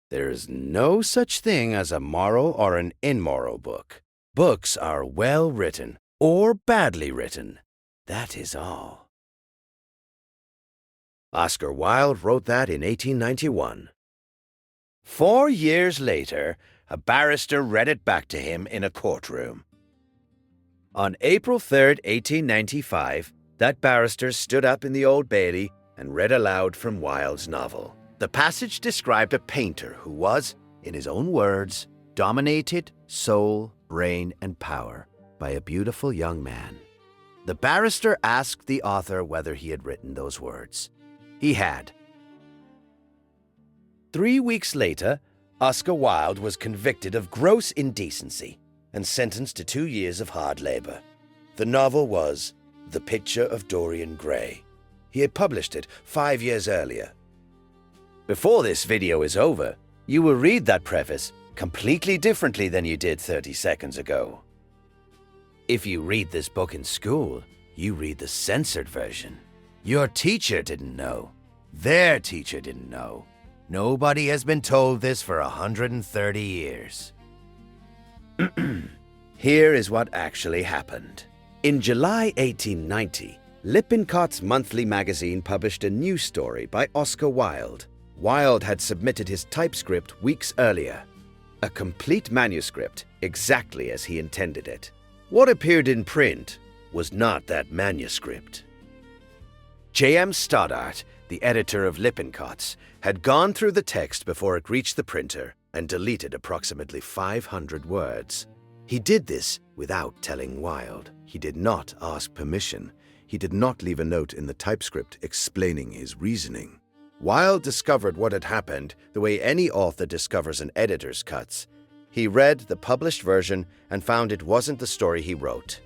There's no such thing as a moral or an immoral book. Books are well written or badly written. That is all. Oscar Wilde wrote that in 1891. 4 years later, a barrister read it back to him in a courtroom. On April 3rd, 1895, that barrister stood up in the Old Bailey and read aloud from Wilde's novel. The passage described a painter who was, in his own words, dominated soul, brain, and power by a beautiful young man. The barrister asked the author whether he had written those words. He had. 3 weeks later, Oscar Wilde was convicted of gross indecency and sentenced to 2 years of hard labor. The novel was The Picture of Dorian Gray. He had published it 5 years earlier. Before this video is over, you will read that preface completely differently than you did 30 seconds ago. If you read this book in school, you read the censored version. Your teacher didn't know. Their teacher didn't know. Nobody has been told this for 130 years. Here is what actually happened. In July 1890, Lippincott's monthly magazine published a news story by Oscar Wilde. Wilde had submitted his typescript weeks earlier. A complete manuscript, exactly as he intended it. What appeared in print was not that manuscript. J.M. Stoddart, the editor of Lippincott's, had gone through the text before it reached the printer and deleted approximately 500 words. He did this without telling Wilde. He did not ask permission. He did not leave a note in the typescript explaining his reasoning. Wilde discovered what had happened the way any author discovers an editor's cuts. He read the published version and found it wasn't the story he wrote.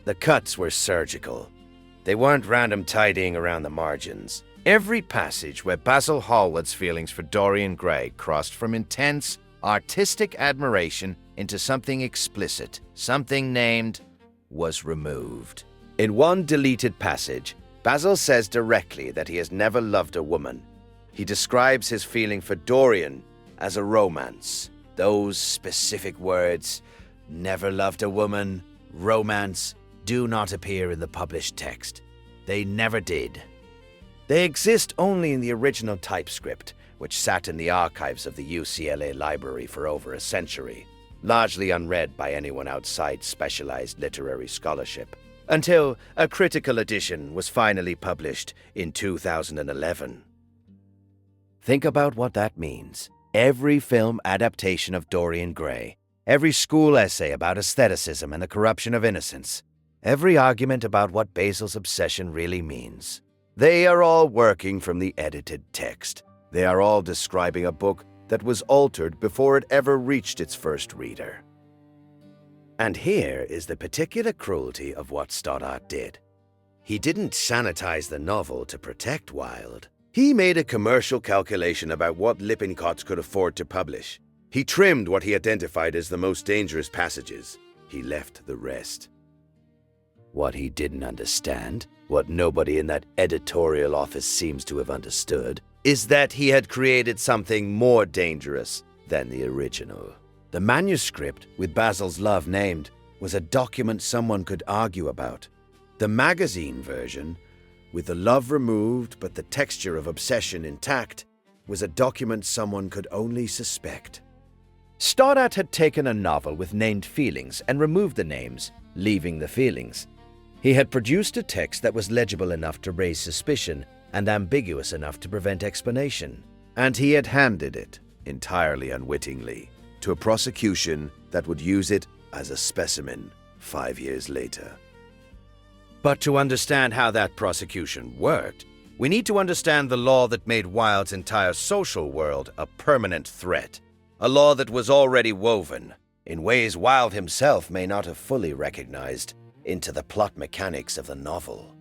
The cuts were surgical. They weren't random tidying around the margins. Every passage where Basil Hallward's feelings for Dorian Gray crossed from intense, artistic admiration into something explicit, something named, was removed. In one deleted passage, Basil says directly that he has never loved a woman. He describes his feeling for Dorian as a romance. Those specific words, never loved a woman, romance, do not appear in the published text. They never did. They exist only in the original typescript, which sat in the archives of the UCLA library for over a century, largely unread by anyone outside specialized literary scholarship, until a critical edition was finally published in 2011. Think about what that means. Every film adaptation of Dorian Gray, every school essay about aestheticism and the corruption of innocence, every argument about what Basil's obsession really means. They are all working from the edited text. They are all describing a book that was altered before it ever reached its first reader. And here is the particular cruelty of what Stoddart did. He didn't sanitize the novel to protect Wilde. He made a commercial calculation about what Lippincott could afford to publish. He trimmed what he identified as the most dangerous passages. He left the rest. What he didn't understand, what nobody in that editorial office seems to have understood, is that he had created something more dangerous than the original. The manuscript, with Basil's love named, was a document someone could argue about. The magazine version, with the love removed but the texture of obsession intact, was a document someone could only suspect. Stoddart had taken a novel with named feelings and removed the names, leaving the feelings. He had produced a text that was legible enough to raise suspicion and ambiguous enough to prevent explanation. And he had handed it, entirely unwittingly, to a prosecution that would use it as a specimen 5 years later. But to understand how that prosecution worked, we need to understand the law that made Wilde's entire social world a permanent threat, a law that was already woven, in ways Wilde himself may not have fully recognized, into the plot mechanics of the novel.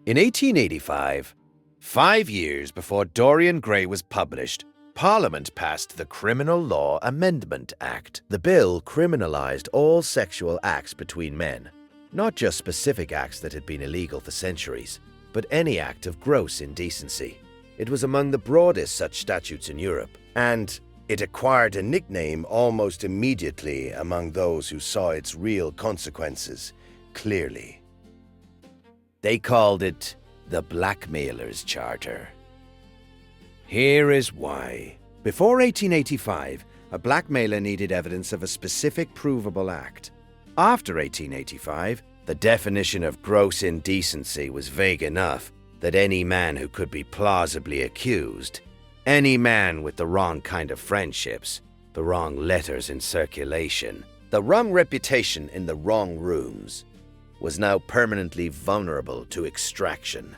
In 1885, 5 years before Dorian Gray was published, Parliament passed the Criminal Law Amendment Act. The bill criminalized all sexual acts between men, not just specific acts that had been illegal for centuries, but any act of gross indecency. It was among the broadest such statutes in Europe, and it acquired a nickname almost immediately among those who saw its real consequences clearly. They called it the Blackmailer's Charter. Here is why. Before 1885, a blackmailer needed evidence of a specific provable act. After 1885, the definition of gross indecency was vague enough that any man who could be plausibly accused, any man with the wrong kind of friendships, the wrong letters in circulation, the wrong reputation in the wrong rooms, was now permanently vulnerable to extraction.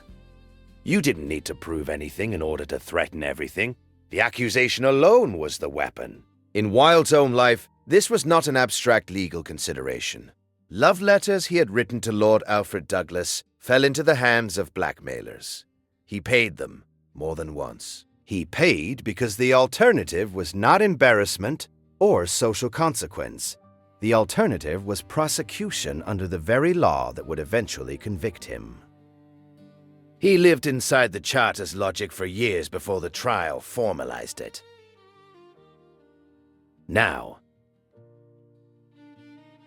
You didn't need to prove anything in order to threaten everything. The accusation alone was the weapon. In Wilde's own life, this was not an abstract legal consideration. Love letters he had written to Lord Alfred Douglas fell into the hands of blackmailers. He paid them more than once. He paid because the alternative was not embarrassment or social consequence. The alternative was prosecution under the very law that would eventually convict him. He lived inside the Charter's logic for years before the trial formalized it. Now,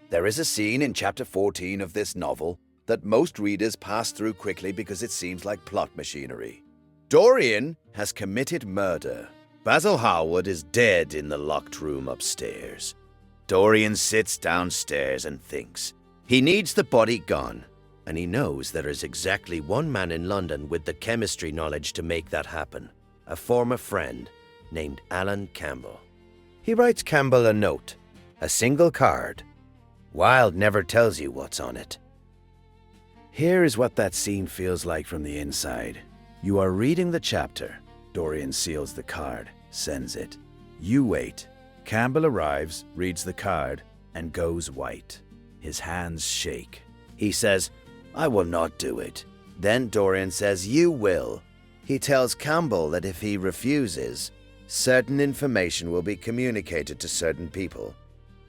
there is a scene in chapter 14 of this novel that most readers pass through quickly because it seems like plot machinery. Dorian has committed murder. Basil Hallward is dead in the locked room upstairs. Dorian sits downstairs and thinks. He needs the body gone, and he knows there is exactly one man in London with the chemistry knowledge to make that happen, a former friend named Alan Campbell. He writes Campbell a note, a single card. Wilde never tells you what's on it. Here is what that scene feels like from the inside. You are reading the chapter. Dorian seals the card, sends it. You wait. Campbell arrives, reads the card, and goes white. His hands shake. He says, "I will not do it." Then Dorian says, "You will." He tells Campbell that if he refuses, certain information will be communicated to certain people.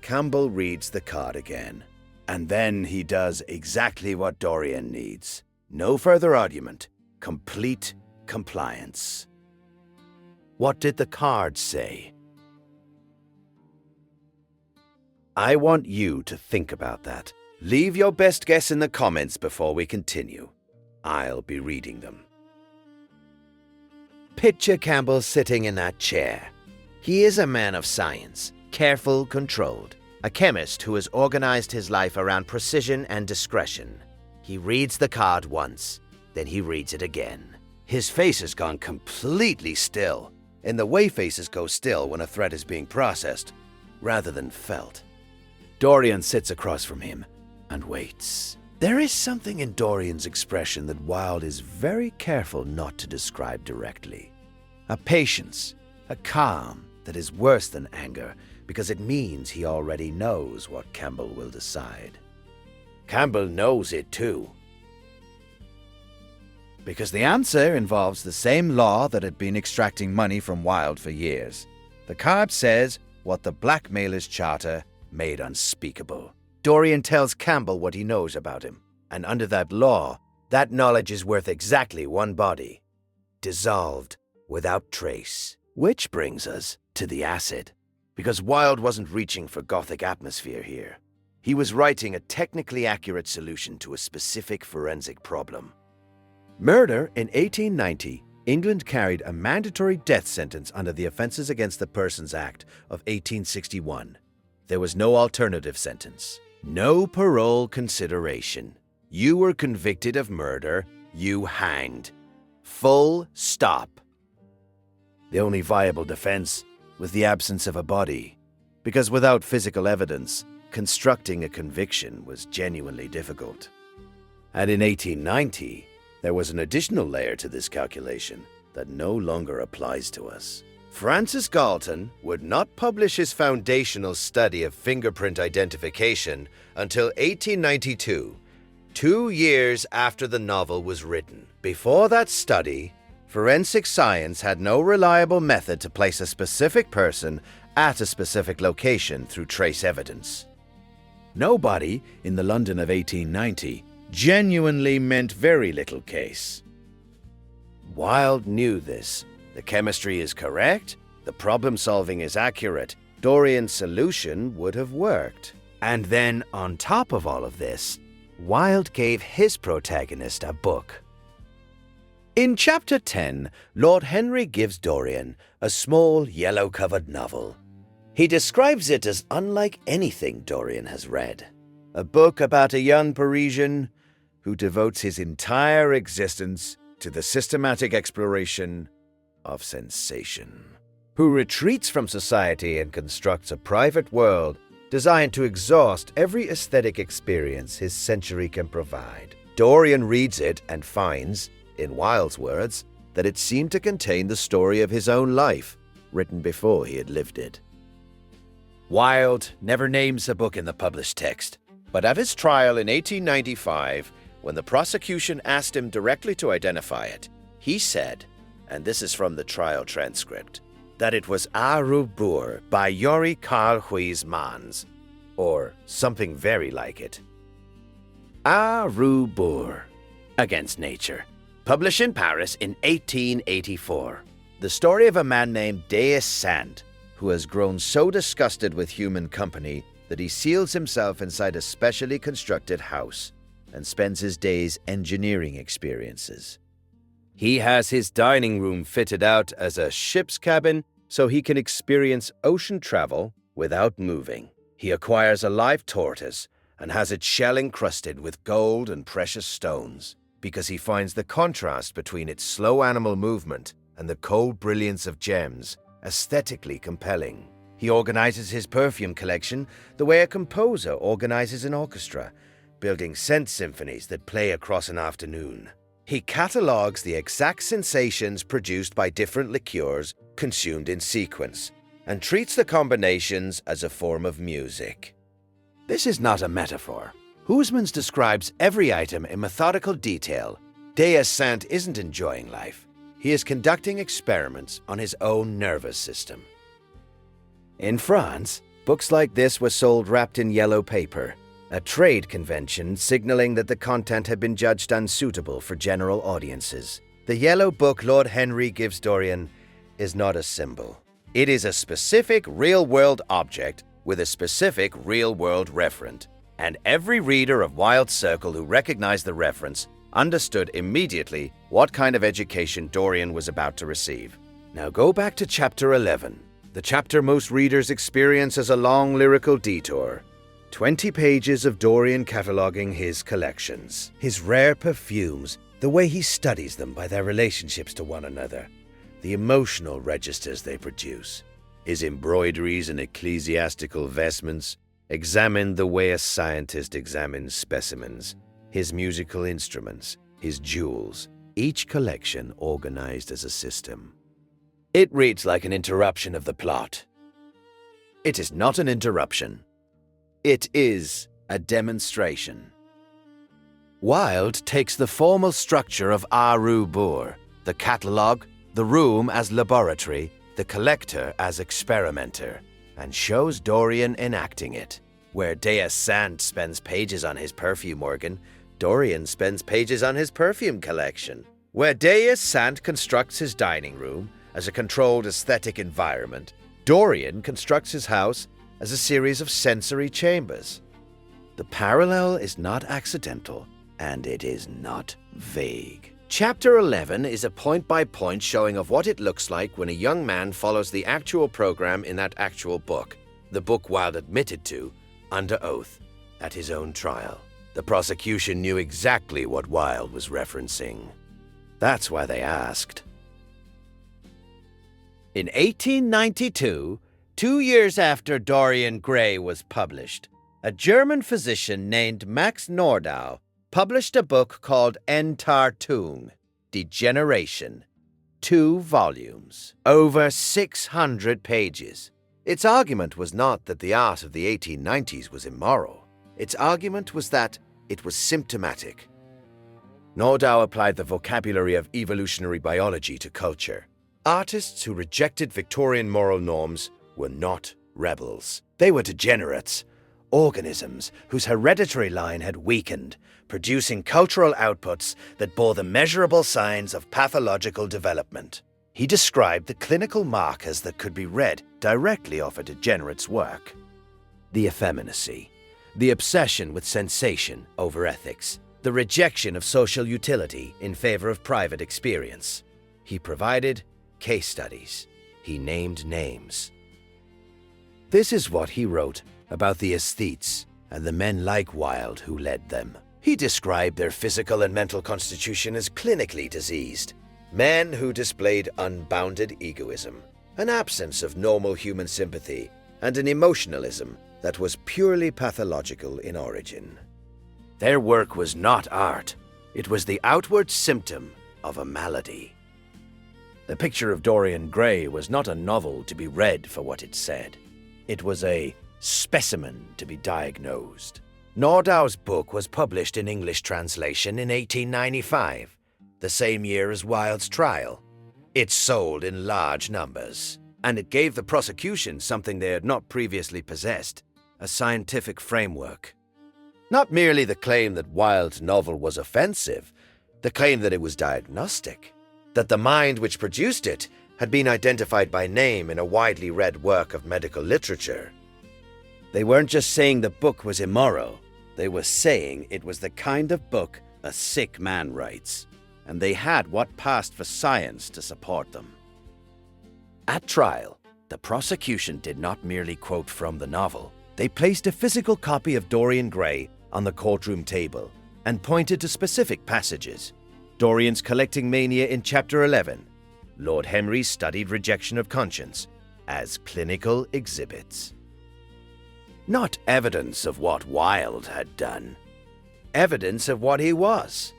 Campbell reads the card again. And then he does exactly what Dorian needs. No further argument. Complete compliance. What did the card say? I want you to think about that. Leave your best guess in the comments before we continue. I'll be reading them. Picture Campbell sitting in that chair. He is a man of science, careful, controlled, a chemist who has organized his life around precision and discretion. He reads the card once, then he reads it again. His face has gone completely still, in the way faces go still when a threat is being processed, rather than felt. Dorian sits across from him and waits. There is something in Dorian's expression that Wilde is very careful not to describe directly. A patience, a calm that is worse than anger because it means he already knows what Campbell will decide. Campbell knows it too. Because the answer involves the same law that had been extracting money from Wilde for years. The card says what the Blackmailer's Charter made unspeakable. Dorian tells Campbell what he knows about him, and under that law, that knowledge is worth exactly one body, dissolved without trace. Which brings us to the acid, because Wilde wasn't reaching for Gothic atmosphere here. He was writing a technically accurate solution to a specific forensic problem. Murder in 1890, England carried a mandatory death sentence under the Offences Against the Persons Act of 1861. There was no alternative sentence. No parole consideration. You were convicted of murder, you hanged. Full stop. The only viable defense was the absence of a body, because without physical evidence, constructing a conviction was genuinely difficult. And in 1890, there was an additional layer to this calculation that no longer applies to us. Francis Galton would not publish his foundational study of fingerprint identification until 1892, 2 years after the novel was written. Before that study, forensic science had no reliable method to place a specific person at a specific location through trace evidence. Nobody in the London of 1890 genuinely meant very little case. Wilde knew this. The chemistry is correct, the problem-solving is accurate, Dorian's solution would have worked. And then, on top of all of this, Wilde gave his protagonist a book. In Chapter 10, Lord Henry gives Dorian a small, yellow-covered novel. He describes it as unlike anything Dorian has read. A book about a young Parisian who devotes his entire existence to the systematic exploration of sensation, who retreats from society and constructs a private world designed to exhaust every aesthetic experience his century can provide. Dorian reads it and finds, in Wilde's words, that it seemed to contain the story of his own life, written before he had lived it. Wilde never names the book in the published text, but at his trial in 1895, when the prosecution asked him directly to identify it, he said, and this is from the trial transcript, that it was A Rebours by Yori Karl Huysmans, or something very like it. A Rebours, Against Nature, published in Paris in 1884. The story of a man named Deus Sant, who has grown so disgusted with human company that he seals himself inside a specially constructed house and spends his days engineering experiences. He has his dining room fitted out as a ship's cabin so he can experience ocean travel without moving. He acquires a live tortoise and has its shell encrusted with gold and precious stones because he finds the contrast between its slow animal movement and the cold brilliance of gems aesthetically compelling. He organizes his perfume collection the way a composer organizes an orchestra, building scent symphonies that play across an afternoon. He catalogues the exact sensations produced by different liqueurs consumed in sequence, and treats the combinations as a form of music. This is not a metaphor. Huysmans describes every item in methodical detail. Deus Sant isn't enjoying life. He is conducting experiments on his own nervous system. In France, books like this were sold wrapped in yellow paper, a trade convention signaling that the content had been judged unsuitable for general audiences. The yellow book Lord Henry gives Dorian is not a symbol. It is a specific real-world object with a specific real-world referent, and every reader of Wilde's circle who recognized the reference understood immediately what kind of education Dorian was about to receive. Now go back to Chapter 11, the chapter most readers experience as a long lyrical detour. 20 pages of Dorian cataloging his collections, his rare perfumes, the way he studies them by their relationships to one another, the emotional registers they produce, his embroideries and ecclesiastical vestments, examined the way a scientist examines specimens, his musical instruments, his jewels, each collection organized as a system. It reads like an interruption of the plot. It is not an interruption. It is a demonstration. Wilde takes the formal structure of A Rebours, the catalogue, the room as laboratory, the collector as experimenter, and shows Dorian enacting it. Where Deus Sant spends pages on his perfume organ, Dorian spends pages on his perfume collection. Where Deus Sant constructs his dining room as a controlled aesthetic environment, Dorian constructs his house as a series of sensory chambers. The parallel is not accidental, and it is not vague. Chapter 11 is a point-by-point showing of what it looks like when a young man follows the actual program in that actual book, the book Wilde admitted to, under oath, at his own trial. The prosecution knew exactly what Wilde was referencing. That's why they asked. In 1892, 2 years after Dorian Gray was published, a German physician named Max Nordau published a book called Entartung, Degeneration, 2 volumes, over 600 pages. Its argument was not that the art of the 1890s was immoral. Its argument was that it was symptomatic. Nordau applied the vocabulary of evolutionary biology to culture. Artists who rejected Victorian moral norms were not rebels. They were degenerates, organisms whose hereditary line had weakened, producing cultural outputs that bore the measurable signs of pathological development. He described the clinical markers that could be read directly off a degenerate's work. The effeminacy, the obsession with sensation over ethics, the rejection of social utility in favor of private experience. He provided case studies. He named names. This is what he wrote about the aesthetes and the men like Wilde who led them. He described their physical and mental constitution as clinically diseased, men who displayed unbounded egoism, an absence of normal human sympathy, and an emotionalism that was purely pathological in origin. Their work was not art. It was the outward symptom of a malady. The Picture of Dorian Gray was not a novel to be read for what it said. It was a specimen to be diagnosed. Nordau's book was published in English translation in 1895, the same year as Wilde's trial. It sold in large numbers, and it gave the prosecution something they had not previously possessed, a scientific framework. Not merely the claim that Wilde's novel was offensive, the claim that it was diagnostic, that the mind which produced it had been identified by name in a widely read work of medical literature. They weren't just saying the book was immoral, they were saying it was the kind of book a sick man writes, and they had what passed for science to support them. At trial, the prosecution did not merely quote from the novel. They placed a physical copy of Dorian Gray on the courtroom table and pointed to specific passages. Dorian's collecting mania in Chapter 11, Lord Henry's studied rejection of conscience, as clinical exhibits. Not evidence of what Wilde had done, evidence of what he was.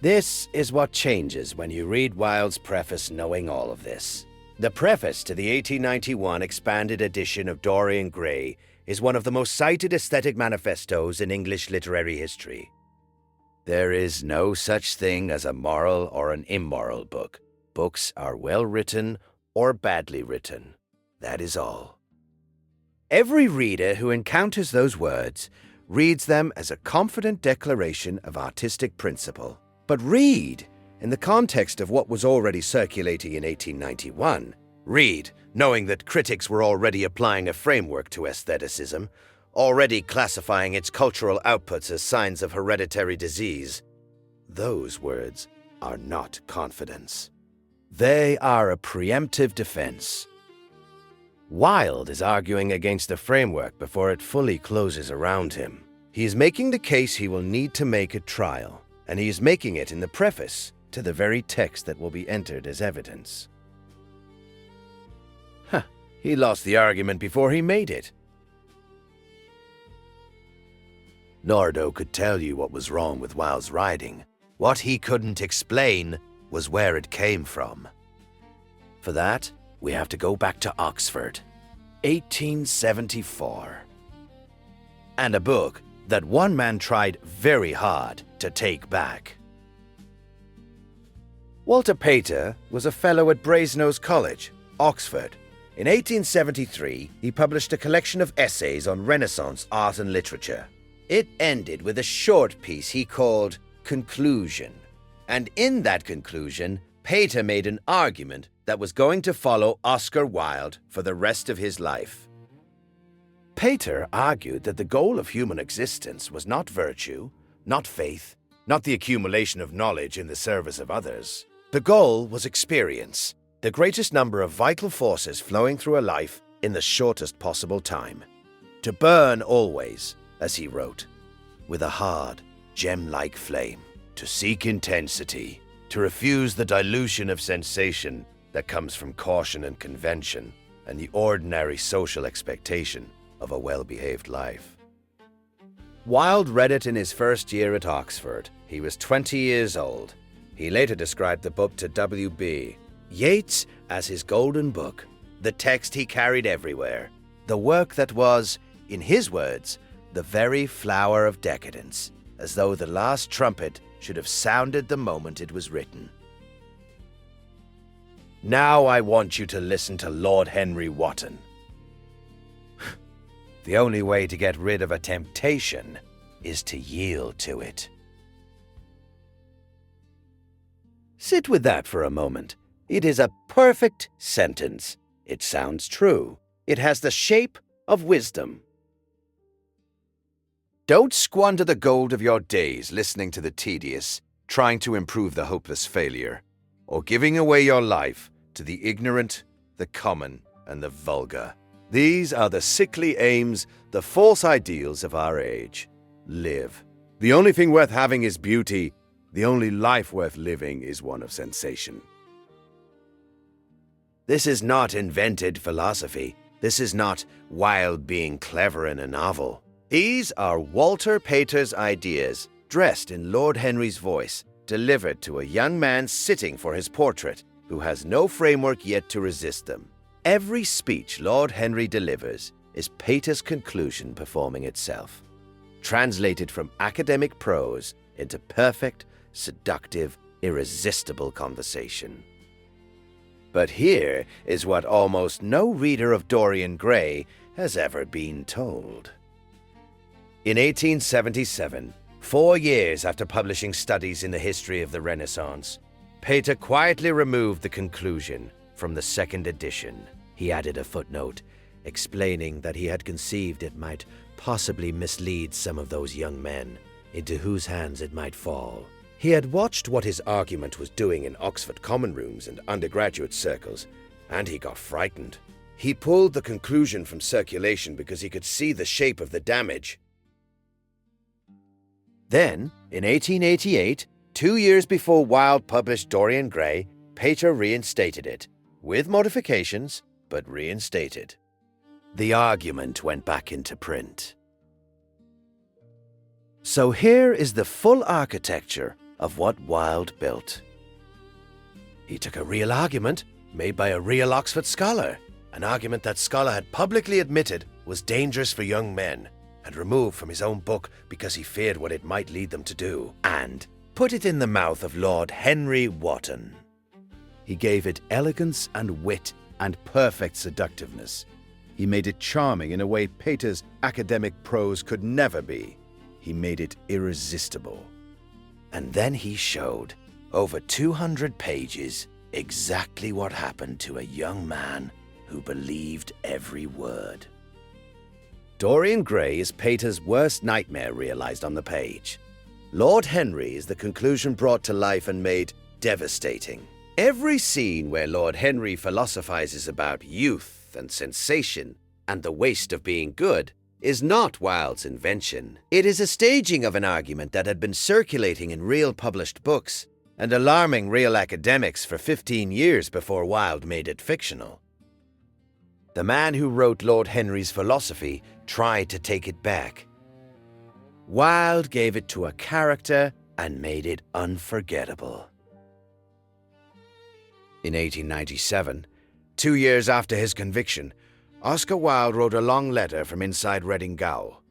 This is what changes when you read Wilde's preface knowing all of this. The preface to the 1891 expanded edition of Dorian Gray is one of the most cited aesthetic manifestos in English literary history. There is no such thing as a moral or an immoral book. Books are well written or badly written. That is all. Every reader who encounters those words reads them as a confident declaration of artistic principle. But read in the context of what was already circulating in 1891. Read knowing that critics were already applying a framework to aestheticism, already classifying its cultural outputs as signs of hereditary disease. Those words are not confidence. They are a preemptive defense. Wilde is arguing against the framework before it fully closes around him. He is making the case he will need to make at trial, and he is making it in the preface to the very text that will be entered as evidence. He lost the argument before he made it. Nordau could tell you what was wrong with Wilde's writing. What he couldn't explain was where it came from. For that, we have to go back to Oxford, 1874. And a book that one man tried very hard to take back. Walter Pater was a fellow at Brasenose College, Oxford. In 1873, he published a collection of essays on Renaissance art and literature. It ended with a short piece he called Conclusion. And in that conclusion, Pater made an argument that was going to follow Oscar Wilde for the rest of his life. Pater argued that the goal of human existence was not virtue, not faith, not the accumulation of knowledge in the service of others. The goal was experience, the greatest number of vital forces flowing through a life in the shortest possible time. To burn always, as he wrote, with a hard, gem-like flame, to seek intensity, to refuse the dilution of sensation that comes from caution and convention and the ordinary social expectation of a well-behaved life. Wilde read it in his first year at Oxford. He was 20 years old. He later described the book to W.B. Yeats as his golden book, the text he carried everywhere, the work that was, in his words, the very flower of decadence, as though the last trumpet should have sounded the moment it was written. Now I want you to listen to Lord Henry Wotton. The only way to get rid of a temptation is to yield to it. Sit with that for a moment. It is a perfect sentence. It sounds true. It has the shape of wisdom. Don't squander the gold of your days listening to the tedious, trying to improve the hopeless failure, or giving away your life to the ignorant, the common, and the vulgar. These are the sickly aims, the false ideals of our age. Live. The only thing worth having is beauty. The only life worth living is one of sensation. This is not invented philosophy. This is not Wilde being clever in a novel. These are Walter Pater's ideas, dressed in Lord Henry's voice, delivered to a young man sitting for his portrait, who has no framework yet to resist them. Every speech Lord Henry delivers is Pater's conclusion performing itself, translated from academic prose into perfect, seductive, irresistible conversation. But here is what almost no reader of Dorian Gray has ever been told. In 1877, 4 years after publishing studies in the history of the Renaissance, Pater quietly removed the conclusion from the second edition. He added a footnote, explaining that he had conceived it might possibly mislead some of those young men, into whose hands it might fall. He had watched what his argument was doing in Oxford common rooms and undergraduate circles, and he got frightened. He pulled the conclusion from circulation because he could see the shape of the damage. Then, in 1888, 2 years before Wilde published Dorian Gray, Pater reinstated it, with modifications, but reinstated. The argument went back into print. So here is the full architecture of what Wilde built. He took a real argument made by a real Oxford scholar, an argument that scholar had publicly admitted was dangerous for young men, and removed from his own book because he feared what it might lead them to do, and put it in the mouth of Lord Henry Wotton. He gave it elegance and wit and perfect seductiveness. He made it charming in a way Pater's academic prose could never be. He made it irresistible. And then he showed, over 200 pages, exactly what happened to a young man who believed every word. Dorian Gray is Pater's worst nightmare realized on the page. Lord Henry is the conclusion brought to life and made devastating. Every scene where Lord Henry philosophizes about youth and sensation and the waste of being good is not Wilde's invention. It is a staging of an argument that had been circulating in real published books and alarming real academics for 15 years before Wilde made it fictional. The man who wrote Lord Henry's philosophy tried to take it back. Wilde gave it to a character and made it unforgettable. In 1897, 2 years after his conviction, Oscar Wilde wrote a long letter from inside Reading Gaol.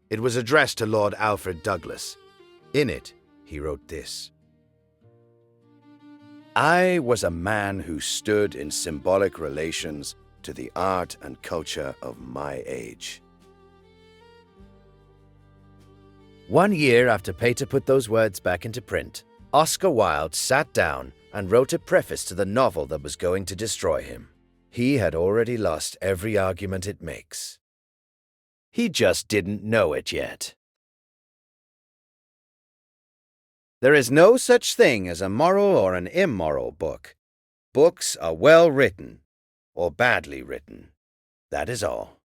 It was addressed to Lord Alfred Douglas. In it, he wrote this: "I was a man who stood in symbolic relations to the art and culture of my age." 1 year after Pater put those words back into print, Oscar Wilde sat down and wrote a preface to the novel that was going to destroy him. He had already lost every argument it makes. He just didn't know it yet. There is no such thing as a moral or an immoral book. Books are well written or badly written. That is all.